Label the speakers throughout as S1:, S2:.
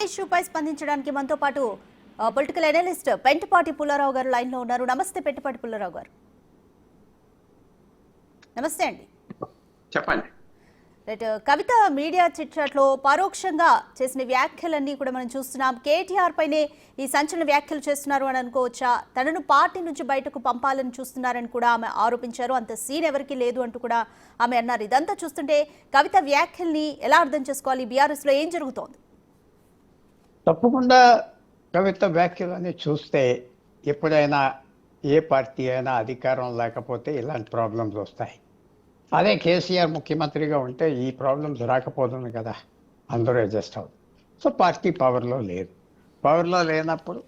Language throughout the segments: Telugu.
S1: ఇష్యూపై స్పందించడానికి మనతో పాటు పొలిటికల్ అనలిస్ట్ పెంటపాటి పుల్లారావు గారు లైన్ లో ఉన్నారు. నమస్తే పెంటపాటి పుల్లారావు గారు. నమస్తే అండి.
S2: చెప్పండి.
S1: రైట్, కవిత మీడియా చిట్చాట్ లో పరోక్షంగా చేసిన వ్యాఖ్యలన్నీ కూడా మనం చూస్తున్నాం. కేటీఆర్ పైనే ఈ సంచలన వ్యాఖ్యలు చేస్తున్నారు అని అనుకోవచ్చా? తనను పార్టీ నుంచి బయటకు పంపాలని చూస్తున్నారని కూడా ఆమె ఆరోపించారు. అంత సీన్ ఎవరికి లేదు అంటూ కూడా ఆమె అన్నారు. ఇదంతా చూస్తుంటే కవిత వ్యాఖ్యల్ని ఎలా అర్థం చేసుకోవాలి? బీఆర్ఎస్ లో ఏం జరుగుతోంది?
S3: తప్పకుండా కవిత వ్యాఖ్యలని చూస్తే ఎప్పుడైనా ఏ పార్టీ అయినా అధికారం లేకపోతే ఇలాంటి ప్రాబ్లమ్స్ వస్తాయి. అదే కేసీఆర్ ముఖ్యమంత్రిగా ఉంటే ఈ ప్రాబ్లమ్స్ రాకపోతుంది కదా, అందరూ అడ్జస్ట్ అవుతుంది. సో పార్టీ పవర్లో లేదు. పవర్లో లేనప్పుడు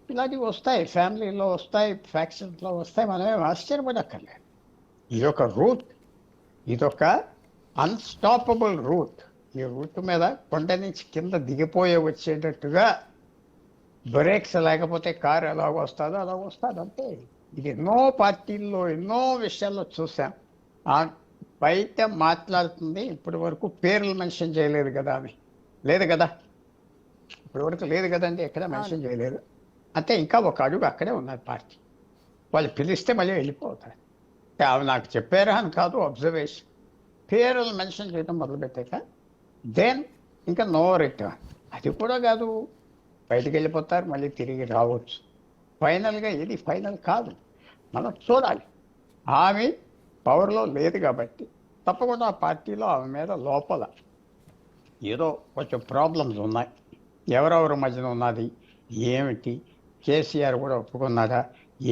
S3: ఇలాంటివి వస్తాయి, ఫ్యామిలీలో వస్తాయి, ఫ్యాక్షన్స్లో వస్తాయి. మనమేం ఆశ్చర్యపడక్కర్లేదు. ఇదొక రూట్, ఇదొక అన్స్టాపబుల్ రూట్. ఈ రూట్ మీద కొండ నుంచి కింద దిగిపోయే వచ్చేటట్టుగా బ్రేక్స్ లేకపోతే కారు ఎలాగ వస్తుందో అలాగ వస్తుంది అంతే. ఇది ఎన్నో పార్టీల్లో ఎన్నో విషయాల్లో చూసాం. బయట మాట్లాడుతుంది, ఇప్పటి వరకు పేర్లు మెన్షన్ చేయలేదు కదా, ఆమె లేదు కదా, ఇప్పటి వరకు లేదు కదండి, ఎక్కడ మెన్షన్ చేయలేదు. అంటే ఇంకా ఒక అడుగు అక్కడే ఉన్నది పార్టీ. వాళ్ళు పిలిస్తే మళ్ళీ వెళ్ళిపోతారు. ఆమె నాకు చెప్పారా అని కాదు, అబ్జర్వేషన్. పేర్లు మెన్షన్ చేయడం మొదలుపెట్టాక దెన్ ఇంకా నో రిటర్న్. అది కూడా కాదు, బయటికి వెళ్ళిపోతారు, మళ్ళీ తిరిగి రావచ్చు. ఫైనల్గా ఇది ఫైనల్ కాదు, మనం చూడాలి. ఆమె పవర్లో లేదు కాబట్టి తప్పకుండా ఆ పార్టీలో ఆమె మీద లోపల ఏదో కొంచెం ప్రాబ్లమ్స్ ఉన్నాయి. ఎవరెవరి మధ్యన ఉన్నది ఏమిటి, కేసీఆర్ కూడా ఒప్పుకున్నారా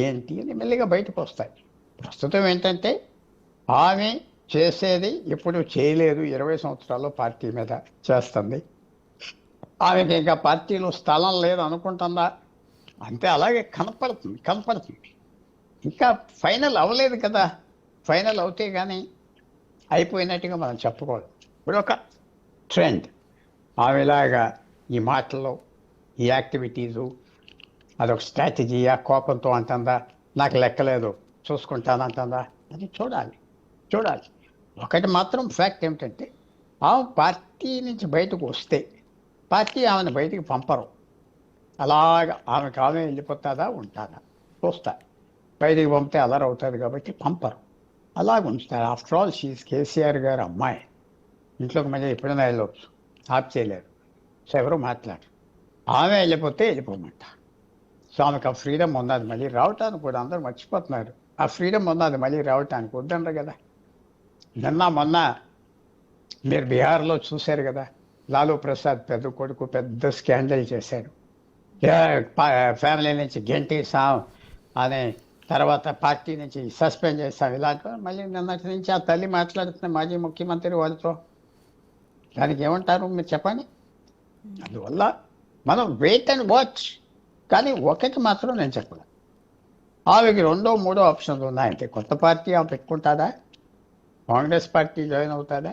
S3: ఏంటి అని మెల్లిగా బయటకు వస్తాయి. ప్రస్తుతం ఏంటంటే ఆమె చేసేది ఎప్పుడు చేయలేదు, 20 సంవత్సరాల్లో పార్టీ మీద చేస్తుంది. ఆమెకి ఇంకా పార్టీలో స్థలం లేదు అనుకుంటుందా అంతే, అలాగే కనపడుతుంది. ఇంకా ఫైనల్ అవ్వలేదు కదా, ఫైనల్ అవుతే కానీ అయిపోయినట్టుగా మనం చెప్పుకోవాలి. ఇప్పుడు ఒక ట్రెండ్ ఆమెలాగా ఈ మాటల్లో ఈ యాక్టివిటీసు అదొక స్ట్రాటజీయా, కోపంతో అంటుందా, నాకు లెక్కలేదు చూసుకుంటానంటుందా అది చూడాలి. ఒకటి మాత్రం ఫ్యాక్ట్ ఏమిటంటే ఆమె పార్టీ నుంచి బయటకు వస్తే పార్టీ ఆమెను బయటికి పంపరు. అలాగా ఆమెకు ఆమె వెళ్ళిపోతుందా ఉంటాదా చూస్తారు. బయటికి పంపితే అలర్ అవుతుంది కాబట్టి పంపరు, అలాగ ఉంచుతారు. ఆఫ్టర్ ఆల్ షీఈ్ కేసీఆర్ గారు అమ్మాయి, ఇంట్లోకి మళ్ళీ ఎప్పుడైనా వెళ్ళవచ్చు, ఆప్ చేయలేరు. సో ఎవరు మాట్లాడరు. ఆమె వెళ్ళిపోతే వెళ్ళిపోమంట. సో ఆమెకు ఆ ఫ్రీడమ్ ఉన్నది, మళ్ళీ రావటానికి కూడా అందరూ మర్చిపోతున్నారు. ఆ ఫ్రీడమ్ ఉన్నది, మళ్ళీ రావటానికి వద్దన్నారు కదా. మొన్న మీరు బీహార్లో చూశారు కదా, లాలూ ప్రసాద్ పెద్ద కొడుకు పెద్ద స్కాండల్ చేశాడు. ఫ్యామిలీ నుంచి గెంటేసాం అనే, తర్వాత పార్టీ నుంచి సస్పెండ్ చేస్తాం ఇలాంటి. మళ్ళీ నిన్నటి నుంచి ఆ తల్లి మాట్లాడుతున్న మాజీ ముఖ్యమంత్రి వాళ్ళతో, దానికి ఏమంటారు మీరు చెప్పండి. అందువల్ల మనం వెయిట్ అండ్ వాచ్. కానీ ఒకటి మాత్రం నేను చెప్పను, ఆమెకి 2, 3 ఆప్షన్స్ ఉన్నాయంటే కొత్త పార్టీ ఆమె పెట్టుకుంటుందా, కాంగ్రెస్ పార్టీ జాయిన్ అవుతుందా,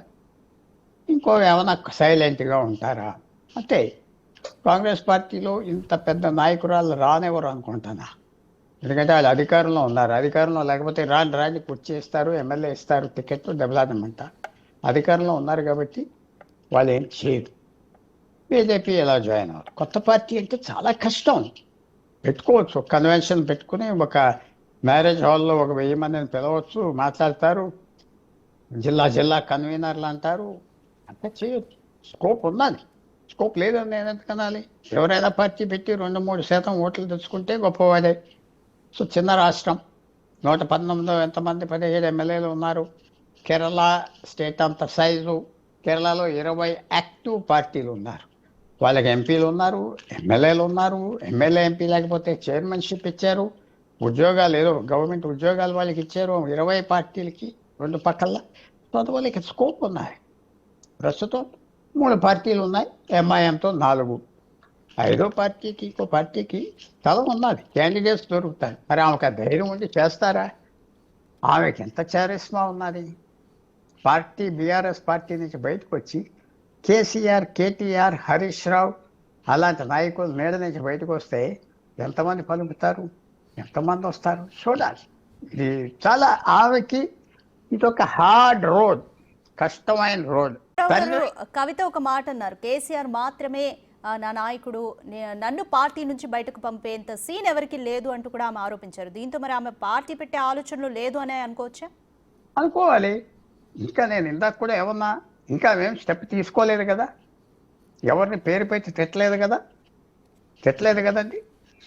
S3: ఇంకో ఏమైనా సైలెంట్గా ఉంటారా అంటే. కాంగ్రెస్ పార్టీలో ఇంత పెద్ద నాయకురాలు రానివ్వరు అనుకుంటానా, ఎందుకంటే వాళ్ళు అధికారంలో ఉన్నారు. అధికారంలో లేకపోతే రాని కూర్చేస్తారు, ఎమ్మెల్యే ఇస్తారు, టికెట్లు దెబ్బలాడమంట. అధికారంలో ఉన్నారు కాబట్టి వాళ్ళు ఏం చేయరు. బీజేపీ ఎలా జాయిన్ అవ్వరు. కొత్త పార్టీ అంటే చాలా కష్టం. పెట్టుకోవచ్చు, కన్వెన్షన్ పెట్టుకుని ఒక మ్యారేజ్ హాల్లో 1000 మందిని పిలవచ్చు, మాట్లాడతారు, జిల్లా కన్వీనర్లు అంటారు, అంతా చేయొచ్చు. స్కోప్ ఉన్నది. స్కోప్ లేదని నేను ఎందుకనాలి? ఎవరైనా పార్టీ పెట్టి 2-3% ఓట్లు తెచ్చుకుంటే గొప్పవాడే. సో చిన్న రాష్ట్రం, 119 ఎంతమంది 17 ఎమ్మెల్యేలు ఉన్నారు. కేరళ స్టేట్ అంత సైజు, కేరళలో 20 యాక్టివ్ పార్టీలు ఉన్నారు. వాళ్ళకి ఎంపీలు ఉన్నారు, ఎమ్మెల్యేలు ఉన్నారు. ఎమ్మెల్యే ఎంపీ లేకపోతే చైర్మన్షిప్ ఇచ్చారు, ఉద్యోగాలు ఏదో గవర్నమెంట్ ఉద్యోగాలు వాళ్ళకి ఇచ్చారు 20 పార్టీలకి 2 పక్కల. సో వాళ్ళకి స్కోప్ ఉన్నాయి. ప్రస్తుతం 3 పార్టీలు ఉన్నాయి, ఎంఐఎంతో 4. 5వ పార్టీకి ఇంకో పార్టీకి స్థలం ఉన్నది, క్యాండిడేట్స్ దొరుకుతారు. మరి ఆమెకు ఆ ధైర్యం ఉండి చేస్తారా? ఆమెకి ఎంత చారిస్మా ఉన్నది. పార్టీ బీఆర్ఎస్ పార్టీ నుంచి బయటకు వచ్చి కేసీఆర్, కేటీఆర్, హరీష్ రావు అలాంటి నాయకులు నీడ నుంచి బయటకు వస్తే ఎంతమంది పలుకుతారు, ఎంతమంది వస్తారు చూడాలి. ఇది చాలా ఆమెకి ఇదొక హార్డ్ రోడ్, కష్టమైన రోడ్.
S1: కవిత ఒక మాట అన్నారు, కేసీఆర్ మాత్రమే నా నాయకుడు నన్ను పార్టీ నుంచి బయటకు పంపేంత సీన్ ఎవరికి లేదు అంటూ కూడా ఆమె ఆరోపించారు. దీంతో మరి ఆమె పార్టీ పెట్టే ఆలోచనలు లేదు అనే అనుకోవచ్చా?
S3: అనుకోవాలి. ఇంకా నేను ఇందాక కూడా ఏమన్నా, ఇంకా మేము స్టెప్ తీసుకోలేదు కదా, ఎవరిని పేరు పెట్టి తిట్టలేదు కదండి.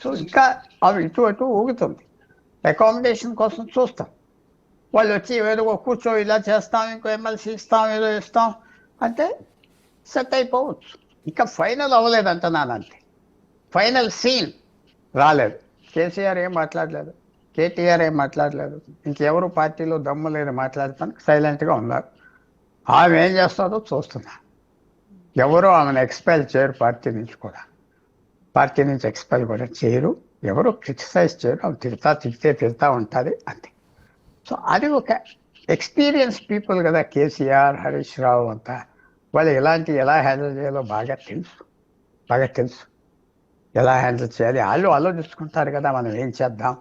S3: సో ఇంకా అవి ఇటు అటు ఊగుతుంది. అకామిడేషన్ కోసం చూస్తాం. వాళ్ళు వచ్చి ఏదో కూర్చో ఇలా చేస్తాం, ఇంకో ఎమ్మెల్సీ ఇస్తాం, ఏదో ఇస్తాం అంటే సెట్ అయిపోవచ్చు. ఇంకా ఫైనల్ అవ్వలేదు అంటున్నానంతే. ఫైనల్ సీన్ రాలేదు. కేసీఆర్ ఏం మాట్లాడలేదు, కేటీఆర్ ఏం మాట్లాడలేదు, ఇంకెవరు పార్టీలో దమ్ము లేదు మాట్లాడటానికి, సైలెంట్గా ఉన్నారు. ఆమె ఏం చేస్తుందో చూస్తున్నా. ఎవరు ఆమెను ఎక్స్పెల్ చేయరు, పార్టీ నుంచి ఎక్స్పెల్ కూడా చేయరు, ఎవరు క్రిటిసైజ్ చేయరు. ఆమె తిడతా ఉంటుంది అంతే. సో అది ఒక ఎక్స్పీరియన్స్ పీపుల్ కదా కేసీఆర్, హరీష్ రావు అంతా. వాళ్ళు ఎలా హ్యాండిల్ చేయాలో బాగా తెలుసు. ఎలా హ్యాండిల్ చేయాలి వాళ్ళు ఆలోచించుకుంటారు కదా. మనం ఏం చేద్దాం,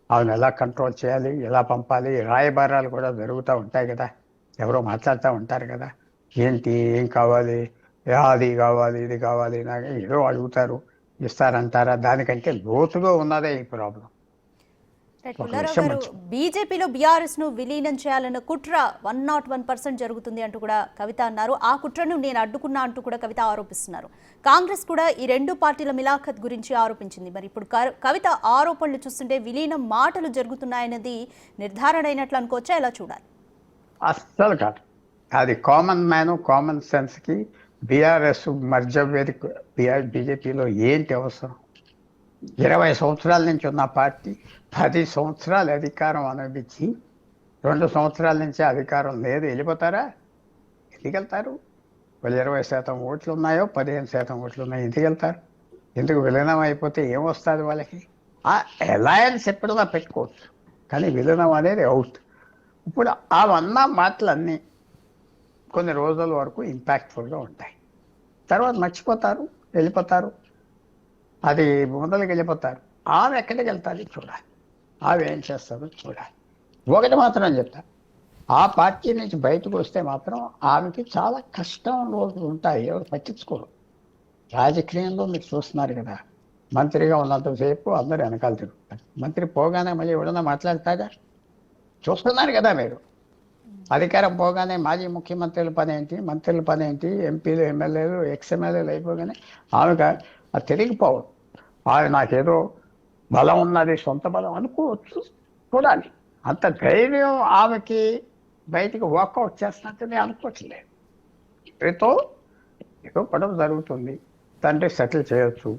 S3: ఆమెను ఎలా కంట్రోల్ చేయాలి, ఎలా పంపాలి. రాయబారాలు కూడా జరుగుతూ ఉంటాయి కదా, ఎవరో మాట్లాడుతూ ఉంటారు కదా, ఏంటి ఏం కావాలి, అది కావాలి ఇది కావాలి, నాకు ఏదో అడుగుతారు, ఇస్తారంటారా. దానికంటే లోతుగా ఉన్నదే ఈ ప్రాబ్లం.
S1: పుల్లారావు గారు, బీజేపీలో బీఆర్ఎస్ ను విలీనం చేయాలన్న కుట్ర 101% జరుగుతుంది అంటూ కూడా కవిత అన్నారు. ఆ కుట్రను నేను అడ్డుకున్నా అంటూ కూడా కవిత ఆరోపిస్తున్నారు. కాంగ్రెస్ కూడా ఈ రెండు పార్టీల మిలాఖత్ గురించి ఆరోపించింది. మరి ఇప్పుడు కవిత ఆరోపణలు చూస్తుంటే విలీనం మాటలు జరుగుతున్నాయన్నది నిర్ధారణ అయినట్లు అనుకోవచ్చా? ఎలా చూడాలి?
S3: అస్సలు కాదు. అది కామన్ సెన్స్కి బీఆర్ఎస్ మర్జవేదిక బీజేపీలో ఏంటి అవసరం? 20 సంవత్సరాల నుంచి ఉన్న పార్టీ 10 సంవత్సరాలు అధికారం అనుభవించి 2 సంవత్సరాల నుంచి అధికారం లేదు, వెళ్ళిపోతారా? ఎందుకు వెళ్తారు? వాళ్ళు 20% ఓట్లు ఉన్నాయో 15% ఓట్లు ఉన్నాయో ఎందుకు వెళ్తారు? ఎందుకు విలీనం అయిపోతే ఏమొస్తుంది వాళ్ళకి? ఆ అలయన్స్ ఎప్పుడైనా పెట్టుకోవచ్చు, కానీ విలీనం అనేది అవుట్. ఇప్పుడు అవన్న మాటలన్నీ కొన్ని రోజుల వరకు ఇంపాక్ట్ఫుల్గా ఉంటాయి. తర్వాత మర్చిపోతారు, వెళ్ళిపోతారు, అది మొదలుకి వెళ్ళిపోతారు. ఆమె ఎక్కడికి వెళ్తారు చూడాలి, ఆమె ఏం చేస్తారో చూడాలి. ఒకటి మాత్రం చెప్తా, ఆ పార్టీ నుంచి బయటకు వస్తే మాత్రం ఆమెకి చాలా కష్టం రోజులు ఉంటాయి. ఎవరు పట్టించుకోరు. రాజకీయంలో మీరు చూస్తున్నారు కదా, మంత్రిగా ఉన్నంతసేపు అందరూ వెనకాల తిరుగుతారు. మంత్రి పోగానే మళ్ళీ ఎవడన్నా మాట్లాడతారా? చూస్తున్నారు కదా మీరు. అధికారం పోగానే మాజీ ముఖ్యమంత్రుల పని ఏంటి, మంత్రుల పని ఏంటి, ఎంపీలు ఎమ్మెల్యేలు ఎక్స్ఎమ్మెల్యేలు అయిపోగానే ఆమెకు అది తిరిగిపోవడం. ఆమె నాకేదో బలం ఉన్నది, సొంత బలం అనుకోవచ్చు, చూడాలి. అంత ధైర్యం ఆమెకి బయటికి వాకౌట్ చేస్తున్నట్టు నేను అనుకోవట్లేదు. తండ్రితో ఏదో గొడవ జరుగుతుంది, తండ్రి సెటిల్ చేయొచ్చు,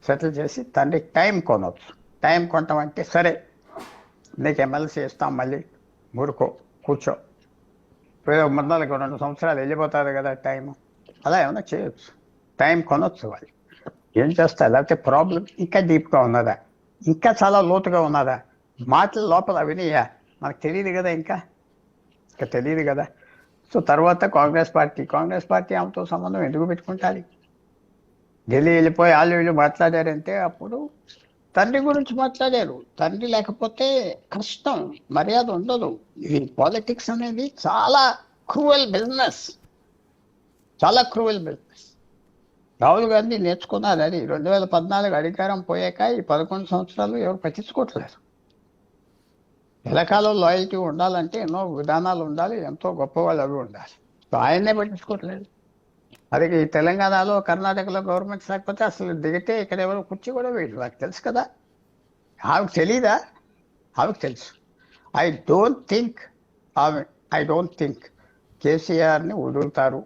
S3: సెటిల్ చేసి తండ్రి టైం కొనవచ్చు. టైం కొనటం సరే నీకు ఎమ్మెల్సీ ఇస్తాం, మళ్ళీ కూర్చో, మొదలకి 2 సంవత్సరాలు వెళ్ళిపోతుంది కదా టైం, అలా ఏమైనా చేయొచ్చు. టైం కొనొచ్చు. వాళ్ళు ఏం చేస్తారు? లేకపోతే ప్రాబ్లం ఇంకా డీప్గా ఉన్నదా, ఇంకా చాలా లోతుగా ఉన్నదా, మాటల లోపల వినియా మనకు తెలియదు కదా, ఇంకా తెలియదు కదా. సో తర్వాత కాంగ్రెస్ పార్టీ ఆమెతో సంబంధం ఎందుకు పెట్టుకుంటారు? ఢిల్లీ వెళ్ళిపోయి వీళ్ళు మాట్లాడారంటే అప్పుడు తండ్రి గురించి మాట్లాడారు. తండ్రి లేకపోతే కష్టం, మర్యాద ఉండదు. ఈ పాలిటిక్స్ అనేది చాలా క్రూవల్ బిజినెస్. రాహుల్ గాంధీ నేర్చుకున్నారు అది. 2014 అధికారం పోయాక ఈ 11 సంవత్సరాలు ఎవరు పట్టించుకోవట్లేదు. ఎలకాలం లాయల్టీ ఉండాలంటే ఎన్నో విధానాలు ఉండాలి, ఎంతో గొప్పవాళ్ళు అవి ఉండాలి. సో ఆయన్నే పట్టించుకోవట్లేదు. అది ఈ తెలంగాణలో కర్ణాటకలో గవర్నమెంట్స్ లేకపోతే అసలు దిగితే ఇక్కడ ఎవరు కుర్చీ కూడా వేయరు. నాకు తెలుసు కదా. ఆమెకు తెలీదా? ఆమెకు తెలుసు. ఐ డోంట్ థింక్ కేసీఆర్ని వదులుతారు